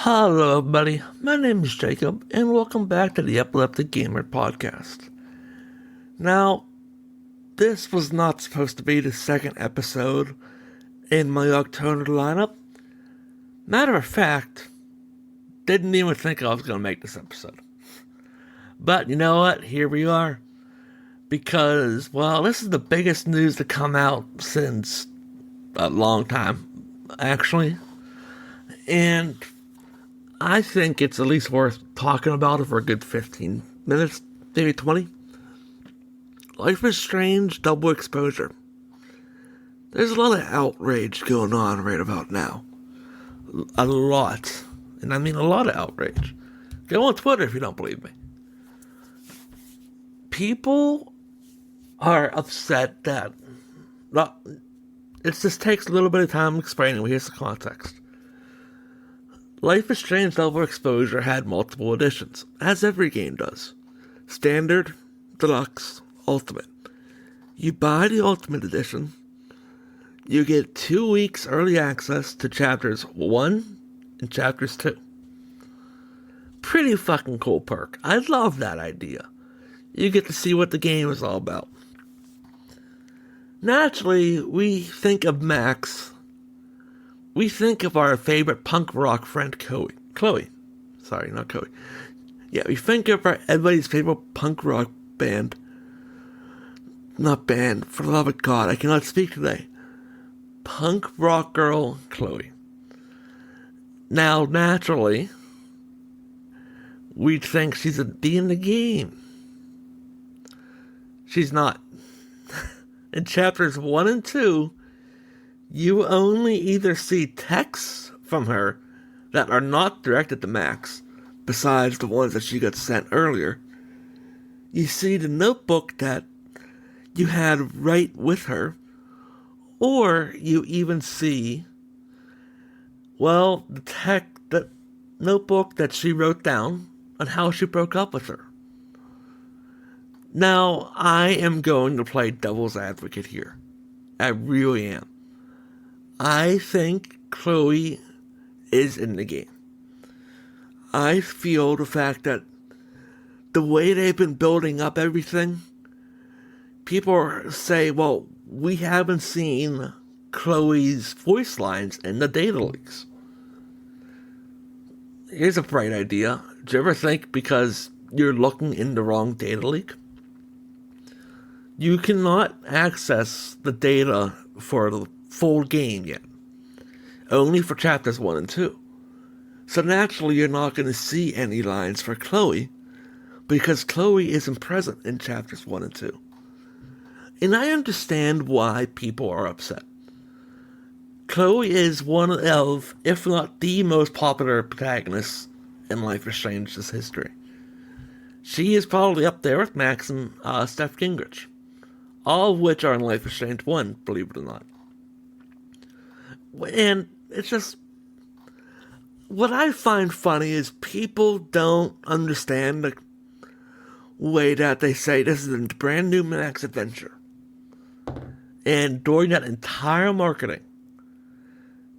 Hello, everybody. My name is Jacob, and welcome back to the Epileptic Gamer Podcast. Now, this was not supposed to be the second episode in my October lineup. Matter of fact, didn't even think I was going to make this episode. But you know what? Here we are. Because, well, this is the biggest news to come out since a long time, actually. And I think it's at least worth talking about it for a good 15 minutes, maybe 20. Life is Strange double exposure. There's a lot of outrage going on right about now. A lot. And I mean a lot of outrage. Go on Twitter if you don't believe me. People are upset that... Well, it just takes a little bit of time explaining. Here's the context. Life is Strange Double Exposure had multiple editions, as every game does. Standard, Deluxe, Ultimate. You buy the Ultimate Edition, you get 2 weeks early access to Chapters 1 and Chapters 2. Pretty fucking cool perk. I love that idea. You get to see what the game is all about. Naturally, we think of Max. We think of our favorite punk rock friend, Chloe. Sorry, not Chloe. Yeah, we think of everybody's favorite punk rock band. Not band, for the love of God, I cannot speak today. Punk rock girl, Chloe. Now, naturally, we'd think she's a D in the game. She's not. In Chapters 1 and 2, you only either see texts from her that are not directed to Max, besides the ones that she got sent earlier. You see the notebook that you had right with her, or you even see, well, the notebook that she wrote down on how she broke up with her. Now, I am going to play devil's advocate here. I really am. I think Chloe is in the game. I feel the fact that the way they've been building up everything, people say, well, we haven't seen Chloe's voice lines in the data leaks. Here's a bright idea. Do you ever think because you're looking in the wrong data leak, you cannot access the data for the full game yet? Only for Chapters 1 and 2. So naturally you're not going to see any lines for Chloe, because Chloe isn't present in Chapters 1 and 2. And I understand why people are upset. Chloe is one of, if not the most popular protagonist in Life is Strange's history. She is probably up there with Max and Steph Gingrich. All of which are in Life is Strange 1, believe it or not. And it's just, what I find funny is people don't understand the way that they say this is a brand new Max adventure. And during that entire marketing,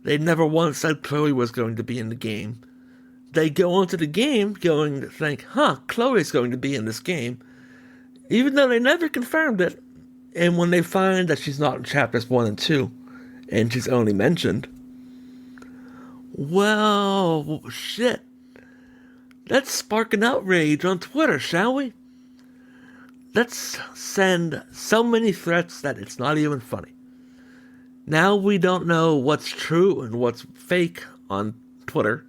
they never once said Chloe was going to be in the game. They go into the game going to think, Chloe's going to be in this game, even though they never confirmed it. And when they find that she's not in Chapters 1 and 2, and she's only mentioned, well, shit. Let's spark an outrage on Twitter, shall we? Let's send so many threats that it's not even funny. Now we don't know what's true and what's fake on Twitter.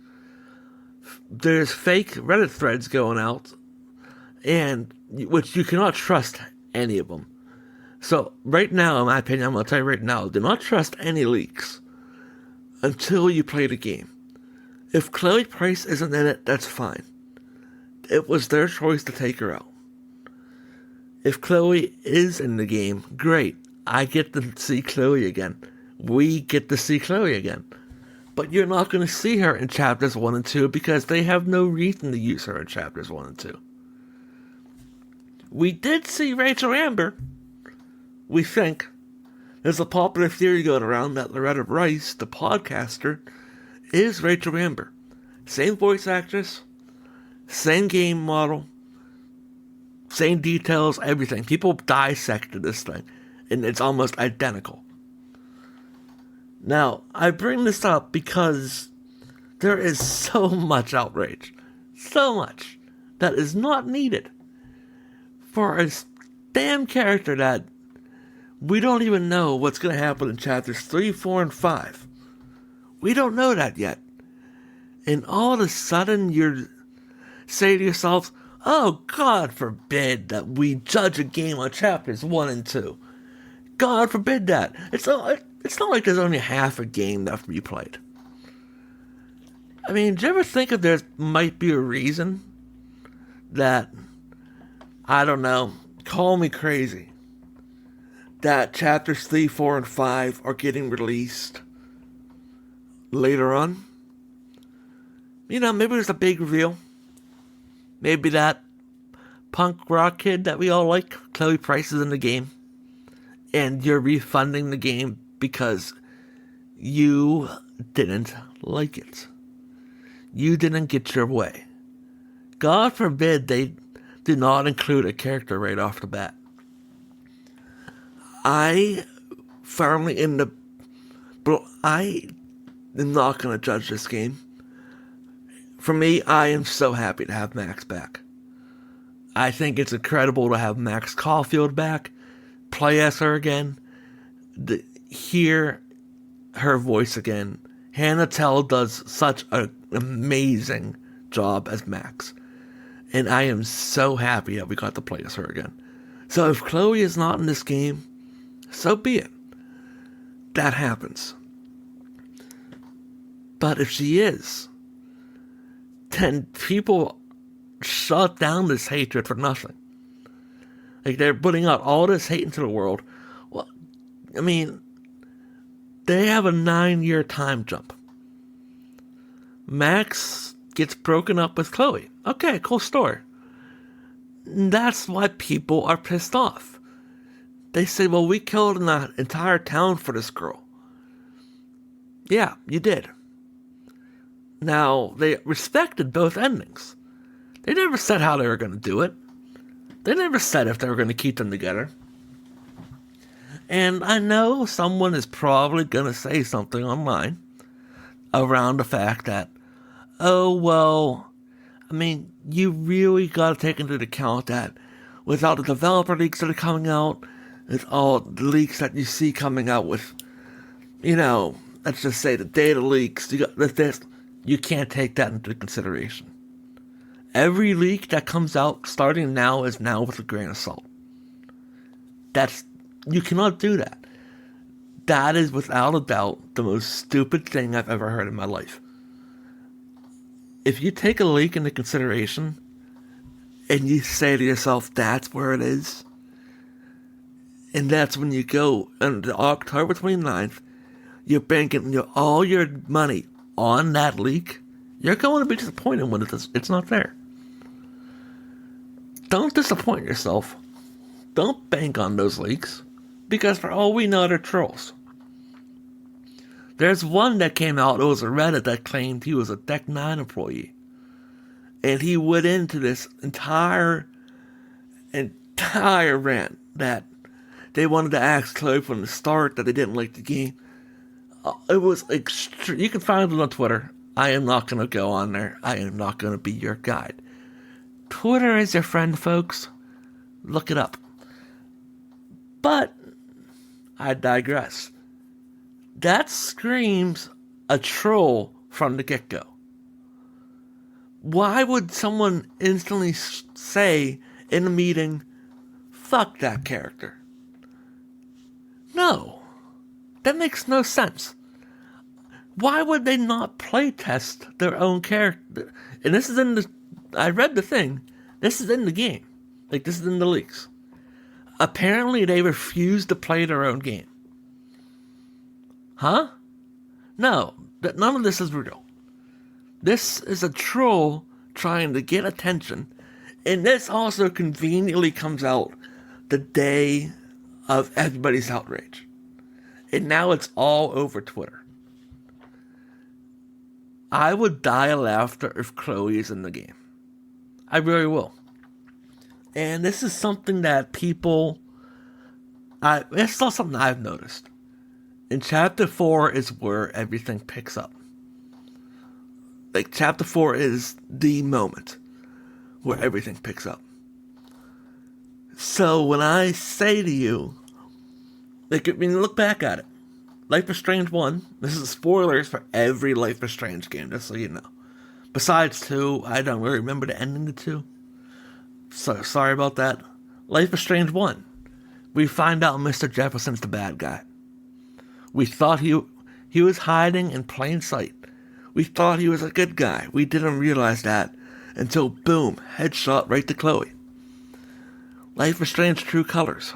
There's fake Reddit threads going out, and which you cannot trust any of them. So, right now, in my opinion, I'm going to tell you right now, do not trust any leaks until you play the game. If Chloe Price isn't in it, that's fine. It was their choice to take her out. If Chloe is in the game, great. I get to see Chloe again. We get to see Chloe again. But you're not going to see her in Chapters 1 and 2 because they have no reason to use her in Chapters 1 and 2. We did see Rachel Amber. We think. There's a popular theory going around that Loretta Rice, the podcaster, is Rachel Amber. Same voice actress, same game model, same details, everything. People dissected this thing, and it's almost identical. Now, I bring this up because there is so much outrage. So much that is not needed for a damn character that we don't even know what's going to happen in chapters 3, 4, and 5. We don't know that yet. And all of a sudden you say to yourself, oh, God forbid that we judge a game on chapters 1 and 2. God forbid that. It's not like there's only half a game left to be played. I mean, do you ever think if there might be a reason that, I don't know, call me crazy, that chapters 3, 4, and 5 are getting released later on? You know, maybe there's a big reveal. Maybe that punk rock kid that we all like, Chloe Price, is in the game. And you're refunding the game because you didn't like it. You didn't get your way. God forbid they do not include a character right off the bat. I am not going to judge this game. For me, I am so happy to have Max back. I think it's incredible to have Max Caulfield back, play as her again, hear her voice again. Hannah Tell does such an amazing job as Max. And I am so happy that we got to play as her again. So if Chloe is not in this game, so be it. That happens. But if she is, then people shut down this hatred for nothing. Like, they're putting out all this hate into the world. Well, I mean, they have a 9-year time jump. Max gets broken up with Chloe. Okay, cool story. That's why people are pissed off. They say, well, we killed an entire town for this girl. Yeah, you did. Now, they respected both endings. They never said how they were going to do it. They never said if they were going to keep them together. And I know someone is probably going to say something online around the fact that, oh, well, I mean, you really got to take into account that with all the developer leaks that are coming out, with all the leaks that you see coming out with, you know, let's just say the data leaks, you can't take that into consideration. Every leak that comes out starting now is now with a grain of salt. You cannot do that. That is without a doubt the most stupid thing I've ever heard in my life. If you take a leak into consideration and you say to yourself, that's where it is, and that's when you go on October 29th, you're banking all your money on that leak, you're going to be disappointed when it's not there. Don't disappoint yourself. Don't bank on those leaks, because for all we know, they're trolls. There's one that came out, it was a Reddit that claimed he was a Deck 9 employee. And he went into this entire rant that they wanted to ask Chloe from the start that they didn't like the game. It was extreme. You can find it on Twitter. I am not going to go on there. I am not going to be your guide. Twitter is your friend, folks. Look it up. But I digress. That screams a troll from the get-go. Why would someone instantly say in a meeting, fuck that character? No. That makes no sense. Why would they not playtest their own character? And this is I read the thing. This is in the game. Like, this is in the leaks. Apparently, they refuse to play their own game. Huh? No, none of this is real. This is a troll trying to get attention. And this also conveniently comes out the day of everybody's outrage. And now it's all over Twitter. I would die of laughter if Chloe is in the game. I really will. And this is something that it's not something I've noticed. In Chapter 4 is where everything picks up. Like, Chapter 4 is the moment where everything picks up. So, when I say to you, like, when you look back at it, Life is Strange 1, this is spoilers for every Life is Strange game, just so you know. Besides 2, I don't really remember the ending to 2. So, sorry about that. Life is Strange 1. We find out Mr. Jefferson's the bad guy. We thought he was hiding in plain sight. We thought he was a good guy. We didn't realize that until, boom, headshot right to Chloe. Life is Strange True Colors.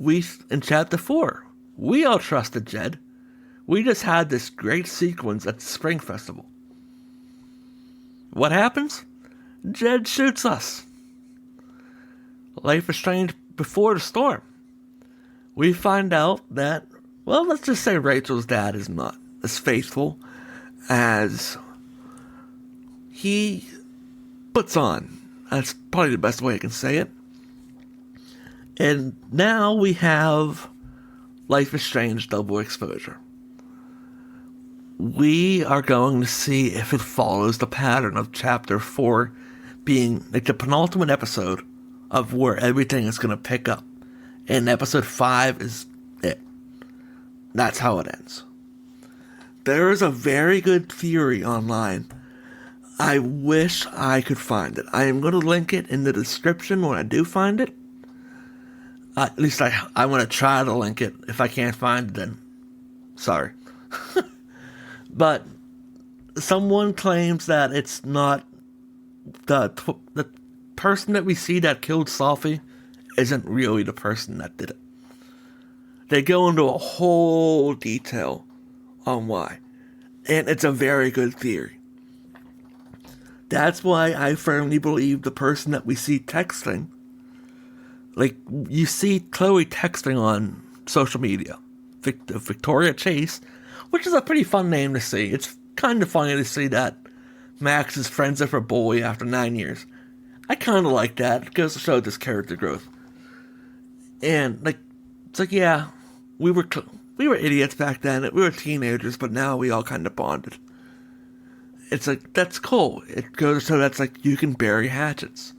In Chapter 4, we all trusted Jed. We just had this great sequence at the Spring Festival. What happens? Jed shoots us. Life is Strange Before the Storm. We find out that, well, let's just say Rachel's dad is not as faithful as he puts on. That's probably the best way I can say it. And now we have Life is Strange Double Exposure. We are going to see if it follows the pattern of Chapter 4 being like the penultimate episode of where everything is going to pick up. And Episode 5 is it. That's how it ends. There is a very good theory online. I wish I could find it. I am going to link it in the description when I do find it. At least I'm going to try to link it. If I can't find it, then sorry. But someone claims that it's not the person that we see that killed Sophie isn't really the person that did it. They go into a whole detail on why. And it's a very good theory. That's why I firmly believe the person that we see texting, like, you see Chloe texting on social media. Victoria Chase, which is a pretty fun name to see. It's kind of funny to see that Max is friends with her boy after 9 years. I kind of like that. It goes to show this character growth. And, like, it's like, yeah, we were idiots back then. We were teenagers, but now we all kind of bonded. It's like, that's cool. It goes to show that's like, you can bury hatchets.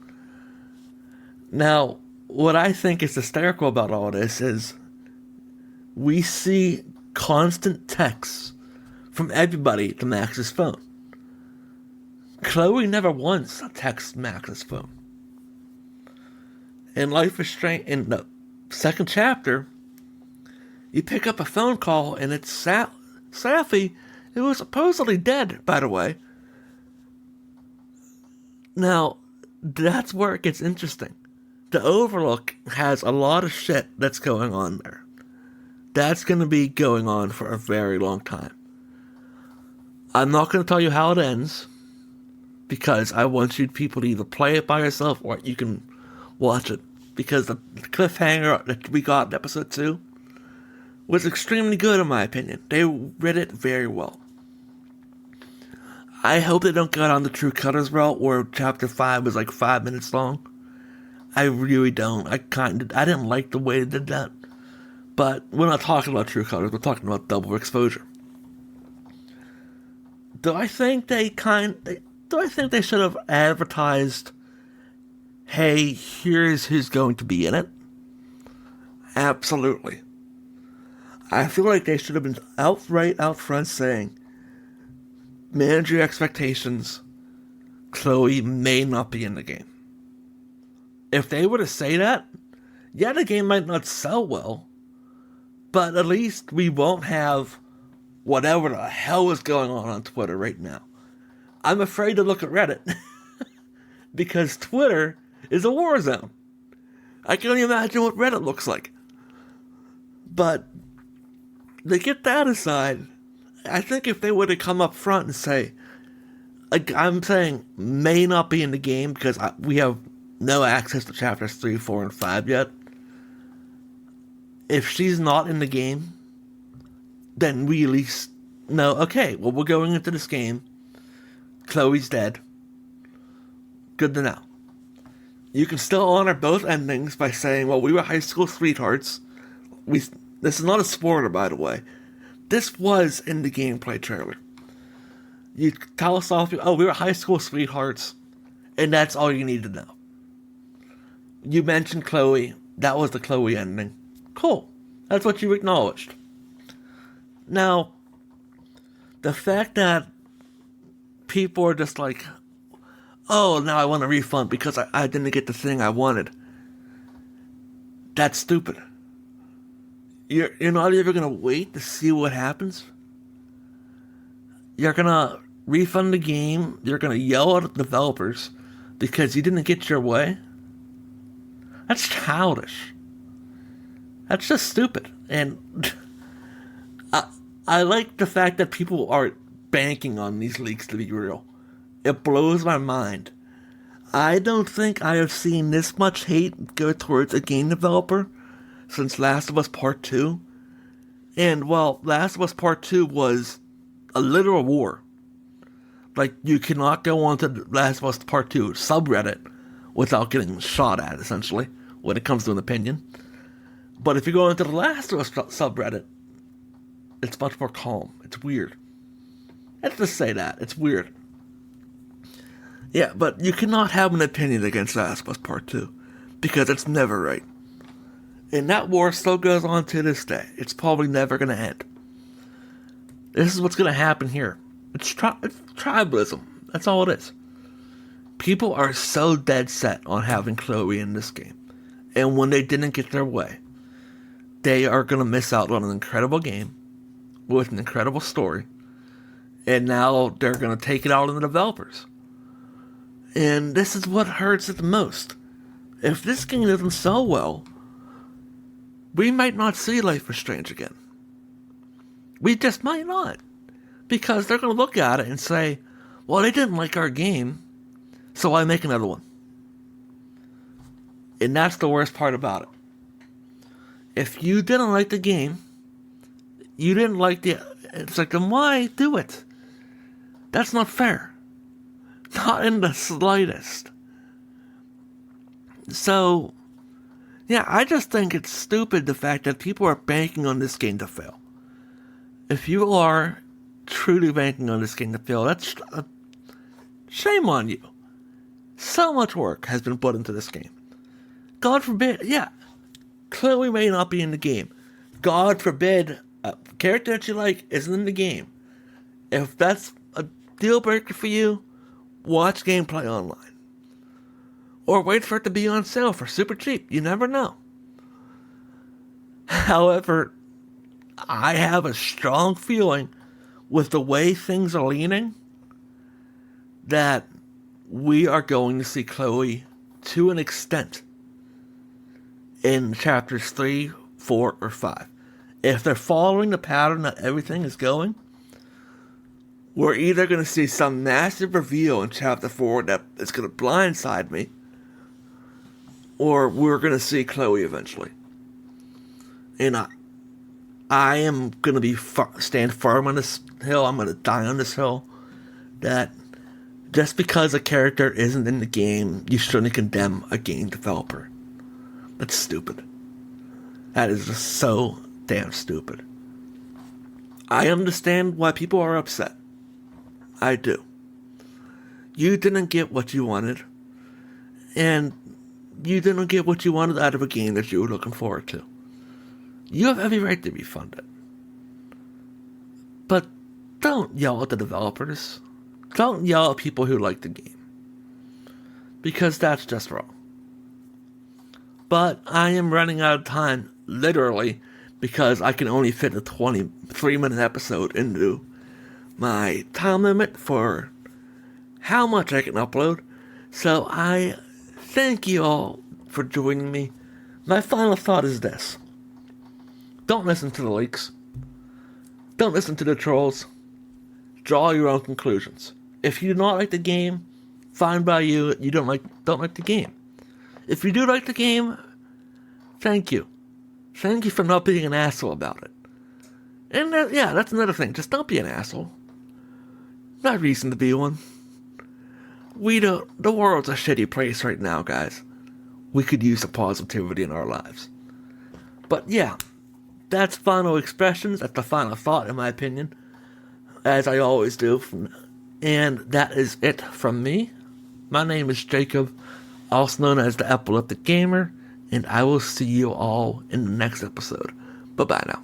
Now, what I think is hysterical about all this is we see constant texts from everybody to Max's phone. Chloe never once texts Max's phone. In Life is Strange, in the second chapter, you pick up a phone call and it's Safi, who was supposedly dead, by the way. Now, that's where it gets interesting. The Overlook has a lot of shit that's going on there. That's going to be going on for a very long time. I'm not going to tell you how it ends, because I want you people to either play it by yourself or you can watch it. Because the cliffhanger that we got in Episode 2 was extremely good in my opinion. They read it very well. I hope they don't get on the True Colors route where Chapter 5 was like 5 minutes long. I really don't. I didn't like the way they did that. But we're not talking about True Colors, we're talking about Double Exposure. Do I think they should have advertised, hey, here's who's going to be in it? Absolutely. I feel like they should have been out front saying, manage your expectations, Chloe may not be in the game. If they were to say that, yeah, the game might not sell well, but at least we won't have whatever the hell is going on Twitter right now. I'm afraid to look at Reddit because Twitter is a war zone. I can only imagine what Reddit looks like. But to get that aside, I think if they were to come up front and say, like I'm saying, may not be in the game because we have no access to chapters 3, 4, and 5 yet. If she's not in the game, then we at least No, okay, well, we're going into this game. Chloe's dead. Good to know. You can still honor both endings by saying, well, we were high school sweethearts. This is not a spoiler, by the way. This was in the gameplay trailer. You tell us off, oh, we were high school sweethearts, and that's all you need to know. You mentioned Chloe. That was the Chloe ending. Cool. That's what you acknowledged. Now, the fact that people are just like, oh, now I want a refund because I didn't get the thing I wanted. That's stupid. You're not even going to wait to see what happens. You're going to refund the game. You're going to yell at the developers because you didn't get your way. That's childish. That's just stupid. And I like the fact that people are banking on these leaks to be real. It blows my mind. I don't think I have seen this much hate go towards a game developer since Last of Us Part 2. And, well, Last of Us Part 2 was a literal war. Like, you cannot go onto the Last of Us Part 2 subreddit without getting shot at, essentially, when it comes to an opinion. But if you go into the Last of Us subreddit, it's much more calm. It's weird. Let's just say that. It's weird. Yeah, but you cannot have an opinion against Last of Us Part 2, because it's never right. And that war still goes on to this day. It's probably never going to end. This is what's going to happen here. It's tribalism. That's all it is. People are so dead set on having Chloe in this game. And when they didn't get their way, they are going to miss out on an incredible game with an incredible story. And now they're going to take it out on the developers. And this is what hurts it the most. If this game doesn't sell well, we might not see Life is Strange again. We just might not. Because they're going to look at it and say, well, they didn't like our game, so I make another one. And that's the worst part about it. If you didn't like the game, you didn't like the... It's like, then why do it? That's not fair. Not in the slightest. So, yeah, I just think it's stupid the fact that people are banking on this game to fail. If you are truly banking on this game to fail, that's shame on you. So much work has been put into this game. God forbid, yeah, Chloe may not be in the game. God forbid a character that you like isn't in the game. If that's a deal breaker for you, watch gameplay online. Or wait for it to be on sale for super cheap. You never know. However, I have a strong feeling with the way things are leaning that we are going to see Chloe to an extent in chapters 3, 4, or 5. If they're following the pattern that everything is going, we're either going to see some massive reveal in chapter 4 that is going to blindside me, or we're going to see Chloe eventually. And I am going to be stand firm on this hill. I'm going to die on this hill. That just because a character isn't in the game, you shouldn't condemn a game developer. That's stupid. That is just so damn stupid. I understand why people are upset. I do. You didn't get what you wanted. And you didn't get what you wanted out of a game that you were looking forward to. You have every right to refund it. But don't yell at the developers. Don't yell at people who like the game. Because that's just wrong. But I am running out of time, literally, because I can only fit a 23-minute episode into my time limit for how much I can upload. So I thank you all for joining me. My final thought is this. Don't listen to the leaks. Don't listen to the trolls. Draw your own conclusions. If you do not like the game, fine by you. You don't like the game. If you do like the game, thank you. Thank you for not being an asshole about it. And yeah, that's another thing. Just don't be an asshole. Not reason to be one. The world's a shitty place right now, guys. We could use the positivity in our lives. But yeah, that's final expressions. That's the final thought, in my opinion. As I always do. And that is it from me. My name is Jacob, also known as the Epileptic Gamer, and I will see you all in the next episode. Bye-bye now.